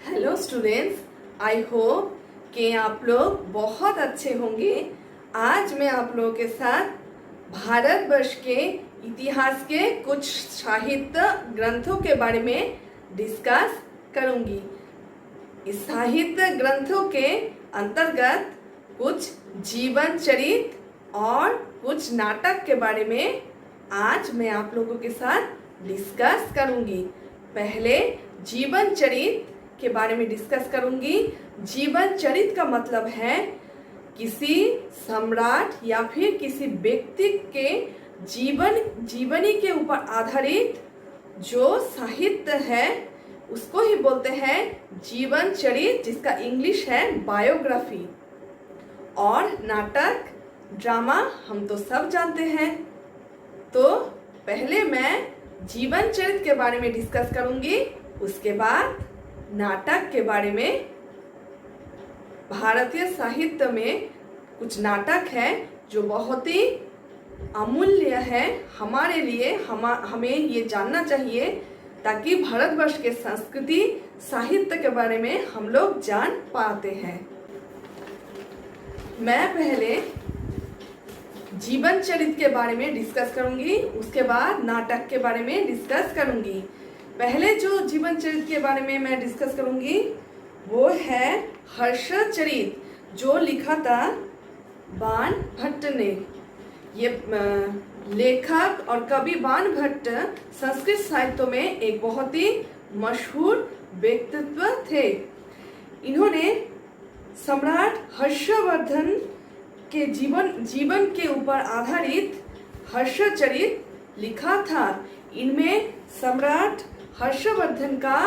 Hello students, I hope कि आप लोग बहुत अच्छे होंगे। आज मैं आप लोगों के साथ भारतवर्ष के इतिहास के कुछ साहित्य ग्रंथों के बारे में डिस्कस करूंगी। इस साहित्य ग्रंथों के अंतर्गत कुछ जीवन चरित्र और कुछ नाटक के बारे में आज मैं आप लोगों के साथ डिस्कस करूंगी। पहले जीवन चरित्र के बारे में डिस्कस करूंगी। जीवन चरित्र का मतलब है किसी सम्राट या फिर किसी व्यक्ति के जीवनी के ऊपर आधारित जो साहित्य है उसको ही बोलते हैं जीवन चरित्र, जिसका इंग्लिश है बायोग्राफी। और नाटक ड्रामा हम तो सब जानते हैं। तो पहले मैं जीवन चरित्र के बारे में डिस्कस करूंगी, उसके बाद नाटक के बारे में। भारतीय साहित्य में कुछ नाटक है जो बहुत ही अमूल्य है हमारे लिए। हमें ये जानना चाहिए ताकि भारतवर्ष के संस्कृति साहित्य के बारे में हम लोग जान पाते हैं। मैं पहले जीवन चरित्र के बारे में डिस्कस करूंगी, उसके बाद नाटक के बारे में डिस्कस करूंगी। पहले जो जीवन चरित्र के बारे में मैं डिस्कस करूंगी वो है हर्षचरित, जो लिखा था बाण भट्ट ने। ये लेखक और कवि बाण भट्ट संस्कृत साहित्य में एक बहुत ही मशहूर व्यक्तित्व थे। इन्होंने सम्राट हर्षवर्धन के जीवन के ऊपर आधारित हर्षचरित लिखा था। इनमें सम्राट हर्षवर्धन का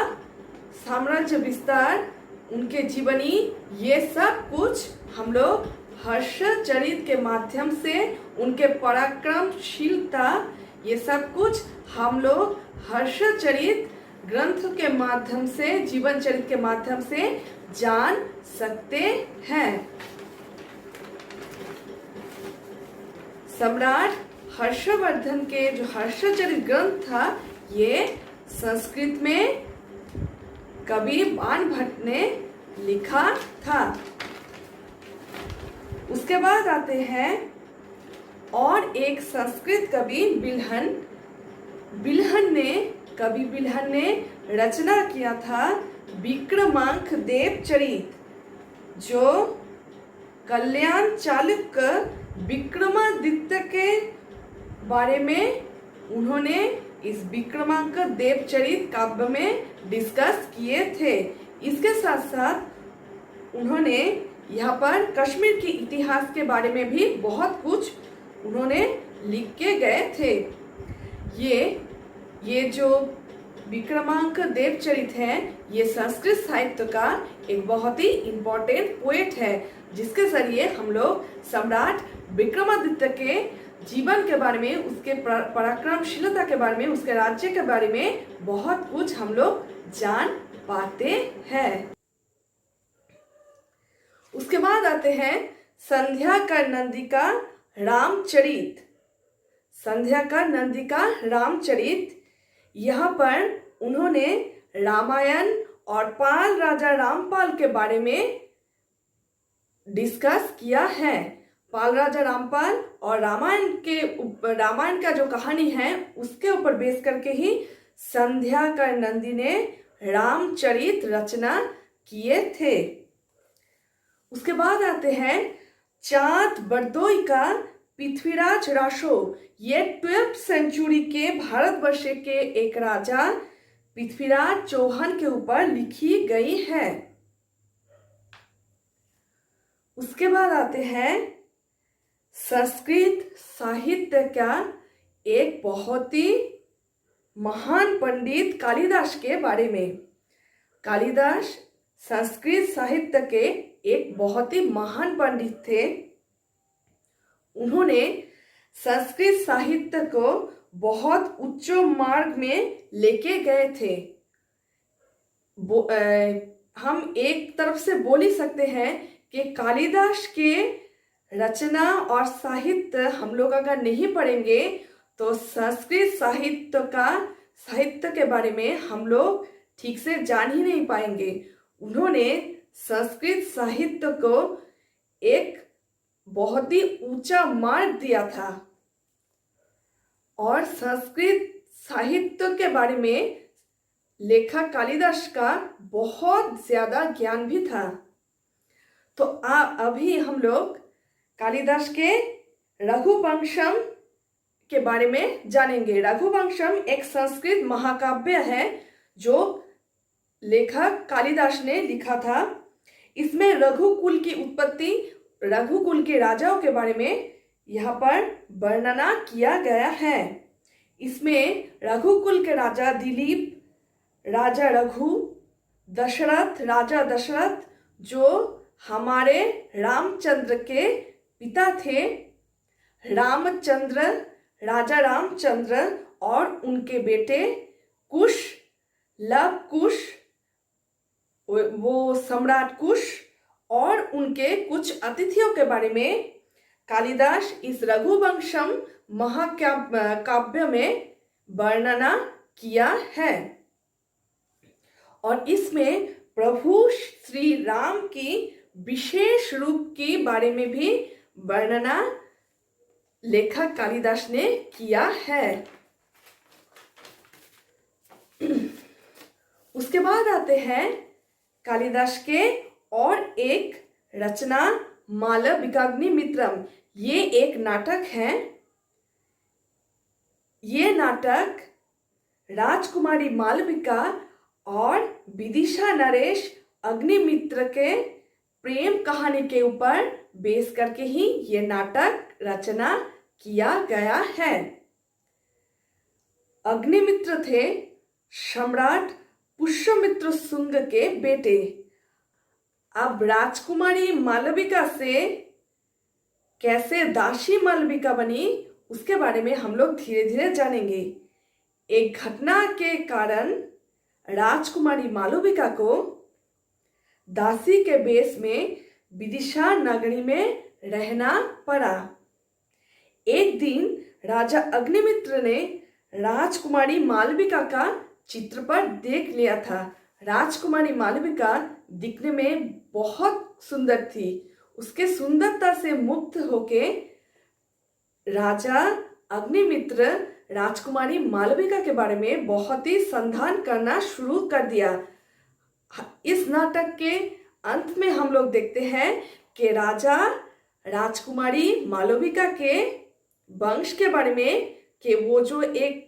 साम्राज्य विस्तार, उनके जीवनी, ये सब कुछ हम लोग हर्षचरित के माध्यम से, उनके पराक्रमशीलता, ये सब कुछ हम लोग हर्षचरित ग्रंथ के माध्यम से, जीवन चरित्र के माध्यम से जान सकते हैं। सम्राट हर्षवर्धन के जो हर्षचरित ग्रंथ था, ये संस्कृत में कवि बाण भट्ट ने लिखा था। उसके बाद आते हैं और एक संस्कृत कवि कवि बिल्हन ने रचना किया था विक्रमांक देव चरित, जो कल्याण चालुक्य विक्रमादित्य के बारे में उन्होंने इस विक्रमांक देव चरित काव्य में डिस्कस किए थे। इसके साथ साथ उन्होंने यहाँ पर कश्मीर के इतिहास के बारे में भी बहुत कुछ उन्होंने लिख के गए थे। ये जो विक्रमांक देव चरित है, ये संस्कृत साहित्य का एक बहुत ही इम्पोर्टेंट पोएट है, जिसके जरिए हम लोग सम्राट विक्रमादित्य के जीवन के बारे में, उसके पराक्रमशीलता के बारे में, उसके राज्य के बारे में बहुत कुछ हम लोग जान पाते हैं। उसके बाद आते हैं संध्याकर नंदिका रामचरित। संध्याकर नंदिका रामचरित, यहाँ पर उन्होंने रामायण और पाल राजा रामपाल के बारे में डिस्कस किया है। पाल राजा रामपाल और रामायण का जो कहानी है उसके ऊपर बेस करके ही संध्याकर नंदी ने रामचरित रचना किए थे। उसके बाद आते हैं चाँद बरदोई का पृथ्वीराज रासो। ये 12th सेंचुरी के भारतवर्ष के एक राजा पृथ्वीराज चौहान के ऊपर लिखी गई है। उसके बाद आते हैं संस्कृत साहित्य का एक बहुत ही महान पंडित कालिदास के बारे में। कालिदास संस्कृत साहित्य के एक बहुत ही महान पंडित थे। उन्होंने संस्कृत साहित्य को बहुत उच्च मार्ग में लेके गए थे। हम एक तरफ से बोल ही सकते हैं कि कालिदास के रचना और साहित्य हम लोग अगर नहीं पढ़ेंगे तो संस्कृत साहित्य के बारे में हम लोग ठीक से जान ही नहीं पाएंगे। उन्होंने संस्कृत साहित्य को एक बहुत ही ऊंचा मार्ग दिया था और संस्कृत साहित्य के बारे में लेखक कालिदास का बहुत ज्यादा ज्ञान भी था। तो अभी हम लोग कालिदास के रघुवंशम के बारे में जानेंगे। रघुवंशम एक संस्कृत महाकाव्य है जो लेखक कालिदास ने लिखा था। इसमें रघुकुल की उत्पत्ति, रघुकुल के राजाओं के बारे में यहाँ पर वर्णना किया गया है। इसमें रघुकुल के राजा दिलीप, राजा रघु, दशरथ, राजा दशरथ जो हमारे रामचंद्र के पिता थे, रामचंद्र, राजा रामचंद्र और उनके बेटे कुश, लव कुश, वो सम्राट कुश और उनके कुछ अतिथियों के बारे में कालिदास इस रघुवंशम महाकाव्य में वर्णना किया है। और इसमें प्रभु श्री राम की विशेष रूप के बारे में भी वर्णना लेखक कालिदास ने किया है। उसके बाद आते हैं कालिदास के और एक रचना मालविकाग्निमित्रम। ये एक नाटक है। ये नाटक राजकुमारी मालविका और विदिशा नरेश अग्निमित्र के प्रेम कहानी के ऊपर बेस करके ही ये नाटक रचना किया गया है। अग्निमित्र थे सम्राट पुष्यमित्र शुंग के बेटे। अब राजकुमारी मालविका से कैसे दासी मालविका बनी उसके बारे में हम लोग धीरे धीरे जानेंगे। एक घटना के कारण राजकुमारी मालविका को दासी के बेस में विदिशा नगरी में रहना पड़ा। एक दिन राजा अग्निमित्र ने राजकुमारी मालविका का चित्रपट देख लिया था। राजकुमारी मालविका दिखने में बहुत सुंदर थी। उसके सुंदरता से मुग्ध होके राजा अग्निमित्र राजकुमारी मालविका के बारे में बहुत ही संधान करना शुरू कर दिया। इस नाटक के अंत में हम लोग देखते हैं कि राजा राजकुमारी मालविका के वंश के बारे में, कि वो जो एक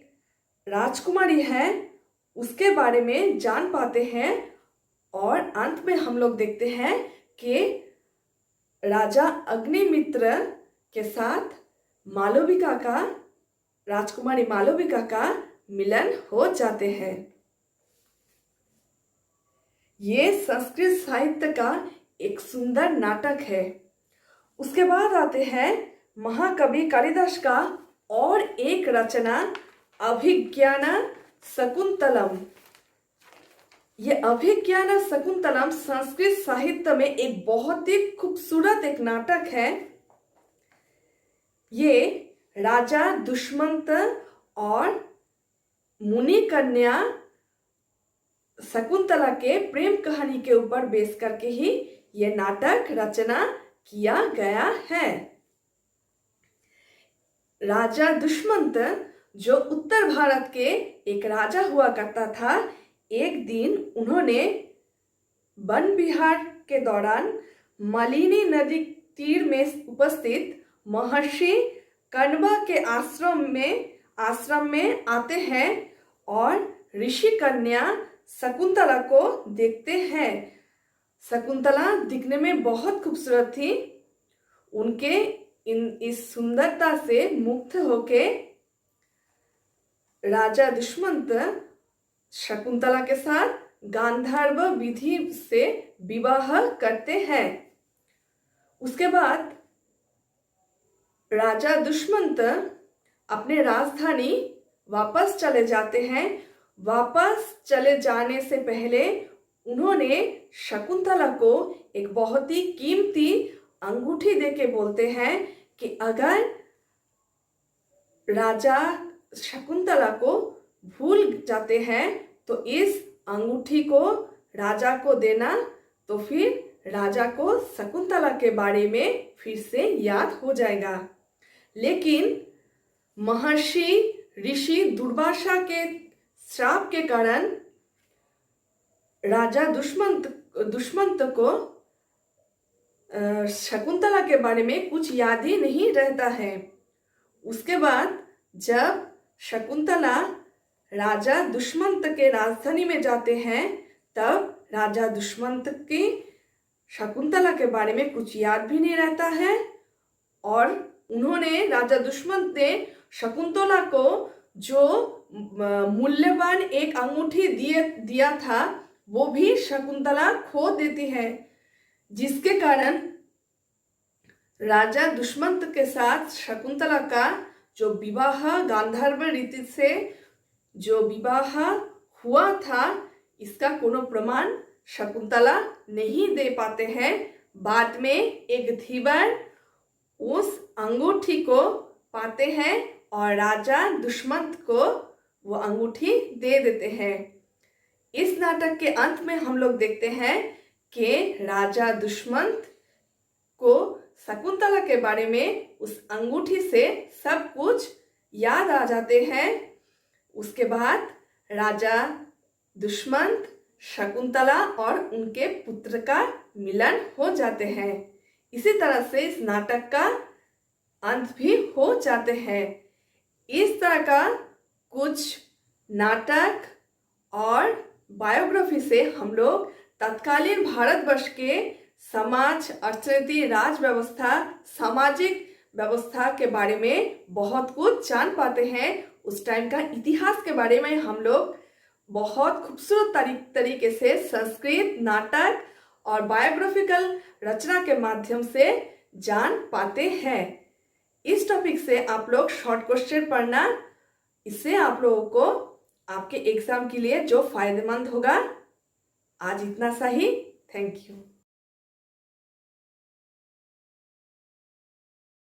राजकुमारी है उसके बारे में जान पाते हैं। और अंत में हम लोग देखते हैं कि राजा अग्निमित्र के साथ मालविका का, राजकुमारी मालविका का मिलन हो जाते हैं। ये संस्कृत साहित्य का एक सुंदर नाटक है। उसके बाद आते हैं महाकवि कालिदास का और एक रचना अभिज्ञान शकुंतलम। ये अभिज्ञान शकुंतलम संस्कृत साहित्य में एक बहुत ही खूबसूरत एक नाटक है। ये राजा दुष्मंत और मुनि कन्या शकुंतला के प्रेम कहानी के ऊपर बेस करके ही ये नाटक रचना किया गया है। राजा दुष्मंत जो उत्तर भारत के एक राजा हुआ करता था, एक दिन उन्होंने वन विहार के दौरान मलिनी नदी तीर में उपस्थित महर्षि कण्वा के आश्रम में आते हैं और ऋषि कन्या शकुंतला को देखते हैं। शकुंतला दिखने में बहुत खूबसूरत थी। उनके इस सुंदरता से मुग्ध होके राजा दुष्मंत शकुंतला के साथ गांधर्व विधि से विवाह करते हैं। उसके बाद राजा दुष्मंत अपने राजधानी वापस चले जाते हैं। वापस चले जाने से पहले उन्होंने शकुंतला को एक बहुत ही कीमती अंगूठी देके बोलते हैं कि अगर राजा शकुंतला को भूल जाते हैं तो इस अंगूठी को राजा को देना, तो फिर राजा को शकुंतला के बारे में फिर से याद हो जाएगा। लेकिन महर्षि ऋषि दुर्वासा के श्राप के कारण राजा दुष्मंत को शकुंतला के बारे में कुछ याद ही नहीं रहता है। उसके बाद जब शकुंतला राजा दुष्मंत के राजधानी में जाते हैं, तब राजा दुष्मंत की शकुंतला के बारे में कुछ याद भी नहीं रहता है, और उन्होंने राजा दुष्मंत ने शकुंतला को जो मूल्यवान एक अंगूठी दिया था, वो भी शकुंतला खो देती है, जिसके कारण राजा दुष्मंत के साथ शकुंतला का जो विवाह गांधर्व रीति से जो विवाह हुआ था, इसका कोनो प्रमाण शकुंतला नहीं दे पाते हैं। बाद में एक धीवर उस अंगूठी को पाते हैं और राजा दुष्मंत को वो अंगूठी दे देते हैं। इस नाटक के अंत में हम लोग देखते हैं कि राजा दुष्मंत को शकुंतला के बारे में उस अंगूठी से सब कुछ याद आ जाते हैं। उसके बाद राजा दुष्मंत, शकुंतला और उनके पुत्र का मिलन हो जाते हैं। इसी तरह से इस नाटक का अंत भी हो जाते हैं। इस तरह का कुछ नाटक और बायोग्राफी से हम लोग तत्कालीन भारतवर्ष के समाज, अर्थनीति, राज व्यवस्था, सामाजिक व्यवस्था के बारे में बहुत कुछ जान पाते हैं। उस टाइम का इतिहास के बारे में हम लोग बहुत खूबसूरत तरीके से संस्कृत नाटक और बायोग्राफिकल रचना के माध्यम से जान पाते हैं। इस टॉपिक से आप लोग शॉर्ट क्वेश्चन पढ़ना, इससे आप लोगों को आपके एग्जाम के लिए जो फायदेमंद होगा। आज इतना सा ही। Thank you.